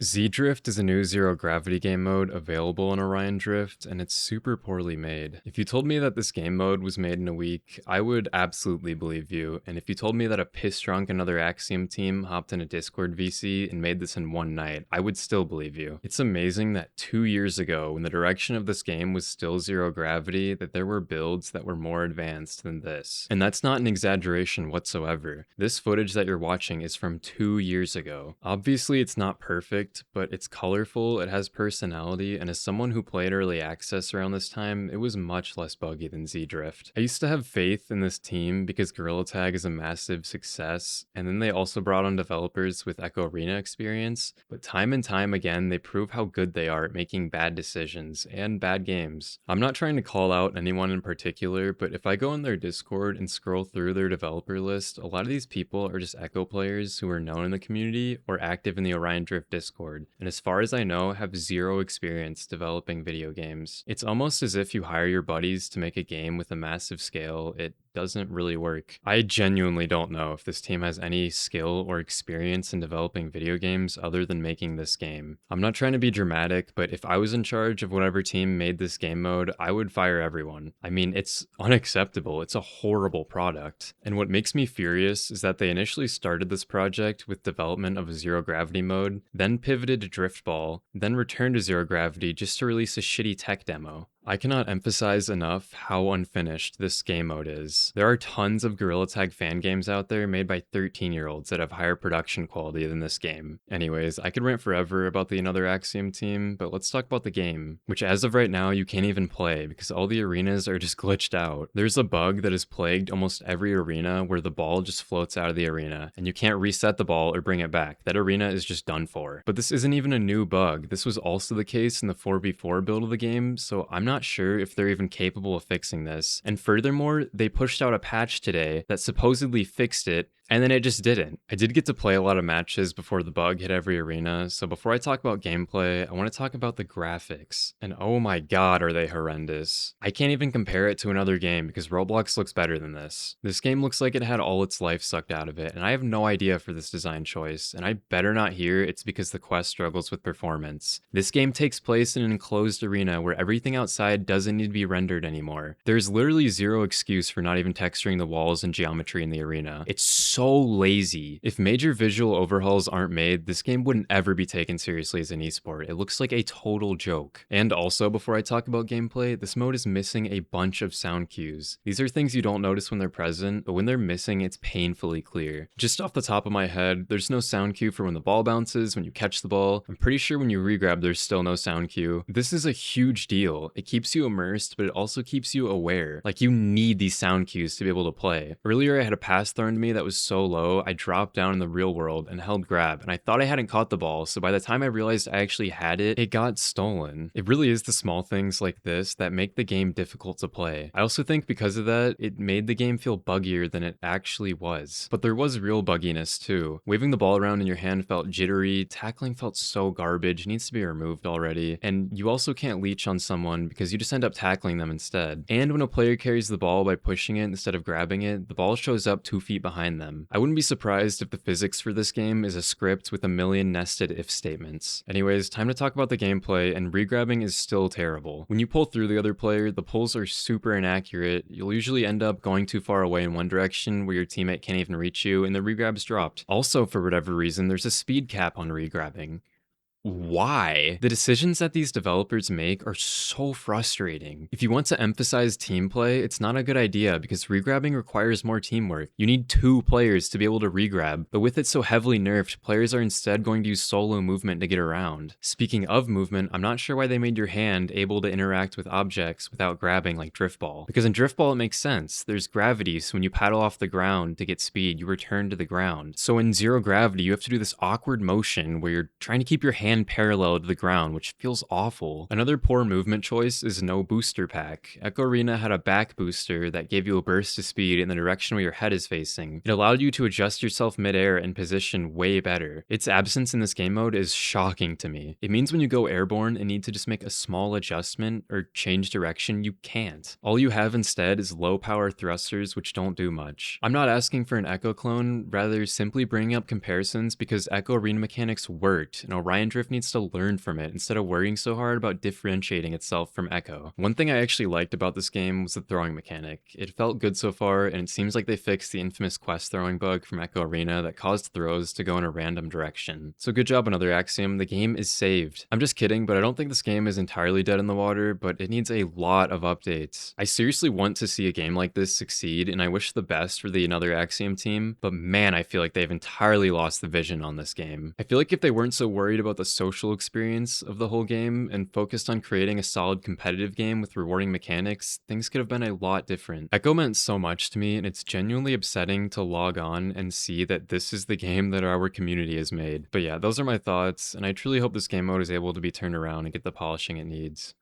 Z-Drift is a new zero gravity game mode available in Orion Drift, and it's super poorly made. If you told me that this game mode was made in a week, I would absolutely believe you, and if you told me that a piss-drunk another Axiom team hopped in a Discord VC and made this in one night, I would still believe you. It's amazing that 2 years ago, when the direction of this game was still zero gravity, that there were builds that were more advanced than this. And that's not an exaggeration whatsoever. This footage that you're watching is from 2 years ago. Obviously, it's not perfect, but it's colorful, it has personality, and as someone who played early access around this time, it was much less buggy than Z-Drift. I used to have faith in this team because Gorilla Tag is a massive success, and then they also brought on developers with Echo Arena experience, but time and time again, they prove how good they are at making bad decisions and bad games. I'm not trying to call out anyone in particular, but if I go in their Discord and scroll through their developer list, a lot of these people are just Echo players who are known in the community or active in the Orion Drift Discord, and as far as I know, have zero experience developing video games. It's almost as if you hire your buddies to make a game with a massive scale. It doesn't really work. I genuinely don't know if this team has any skill or experience in developing video games other than making this game. I'm not trying to be dramatic, but if I was in charge of whatever team made this game mode, I would fire everyone. I mean, it's unacceptable. It's a horrible product. And what makes me furious is that they initially started this project with development of a zero gravity mode, then pivoted to Driftball, then returned to zero gravity just to release a shitty tech demo. I cannot emphasize enough how unfinished this game mode is. There are tons of Gorilla Tag fan games out there made by 13-year-olds that have higher production quality than this game. Anyways, I could rant forever about the Another Axiom team, but let's talk about the game, which as of right now you can't even play because all the arenas are just glitched out. There's a bug that has plagued almost every arena where the ball just floats out of the arena, and you can't reset the ball or bring it back. That arena is just done for. But this isn't even a new bug. This was also the case in the 4v4 build of the game, so I'm not sure if they're even capable of fixing this. And furthermore, they pushed out a patch today that supposedly fixed it, and then it just didn't. I did get to play a lot of matches before the bug hit every arena, so before I talk about gameplay, I want to talk about the graphics. And oh my god, are they horrendous. I can't even compare it to another game because Roblox looks better than this. This game looks like it had all its life sucked out of it, and I have no idea for this design choice, and I better not hear it's because the quest struggles with performance. This game takes place in an enclosed arena where everything outside doesn't need to be rendered anymore. There's literally zero excuse for not even texturing the walls and geometry in the arena. It's so lazy. If major visual overhauls aren't made, this game wouldn't ever be taken seriously as an esport. It looks like a total joke. And also, before I talk about gameplay, this mode is missing a bunch of sound cues. These are things you don't notice when they're present, but when they're missing, it's painfully clear. Just off the top of my head, there's no sound cue for when the ball bounces, when you catch the ball. I'm pretty sure when you regrab, there's still no sound cue. This is a huge deal. It keeps you immersed, but it also keeps you aware. Like, you need these sound cues to be able to play. Earlier, I had a pass thrown to me that was so low, I dropped down in the real world and held grab, and I thought I hadn't caught the ball, so by the time I realized I actually had it, it got stolen. It really is the small things like this that make the game difficult to play. I also think because of that, it made the game feel buggier than it actually was. But there was real bugginess too. Waving the ball around in your hand felt jittery, tackling felt so garbage, needs to be removed already, and you also can't leech on someone because you just end up tackling them instead. And when a player carries the ball by pushing it instead of grabbing it, the ball shows up 2 feet behind them. I wouldn't be surprised if the physics for this game is a script with a million nested if statements. Anyways, time to talk about the gameplay, and regrabbing is still terrible. When you pull through the other player, the pulls are super inaccurate. You'll usually end up going too far away in one direction where your teammate can't even reach you, and the regrab's dropped. Also, for whatever reason, there's a speed cap on regrabbing. Why? The decisions that these developers make are so frustrating. If you want to emphasize team play, it's not a good idea because regrabbing requires more teamwork. You need 2 players to be able to regrab, but with it so heavily nerfed, players are instead going to use solo movement to get around. Speaking of movement, I'm not sure why they made your hand able to interact with objects without grabbing like Driftball. Because in Driftball it makes sense. There's gravity, so when you paddle off the ground to get speed, you return to the ground. So in zero gravity, you have to do this awkward motion where you're trying to keep your hand parallel to the ground, which feels awful. Another poor movement choice is no booster pack. Echo Arena had a back booster that gave you a burst of speed in the direction where your head is facing. It allowed you to adjust yourself midair and position way better. Its absence in this game mode is shocking to me. It means when you go airborne and need to just make a small adjustment or change direction, you can't. All you have instead is low power thrusters which don't do much. I'm not asking for an Echo clone, rather simply bringing up comparisons because Echo Arena mechanics worked and Orion Drift Drift needs to learn from it instead of worrying so hard about differentiating itself from Echo. One thing I actually liked about this game was the throwing mechanic. It felt good so far, and it seems like they fixed the infamous quest throwing bug from Echo Arena that caused throws to go in a random direction. So good job, another Axiom. The game is saved. I'm just kidding, but I don't think this game is entirely dead in the water, but it needs a lot of updates. I seriously want to see a game like this succeed, and I wish the best for the Another Axiom team, but man, I feel like they've entirely lost the vision on this game. I feel like if they weren't so worried about the social experience of the whole game and focused on creating a solid competitive game with rewarding mechanics, things could have been a lot different. Echo meant so much to me, and it's genuinely upsetting to log on and see that this is the game that our community has made. But yeah, those are my thoughts, and I truly hope this game mode is able to be turned around and get the polishing it needs.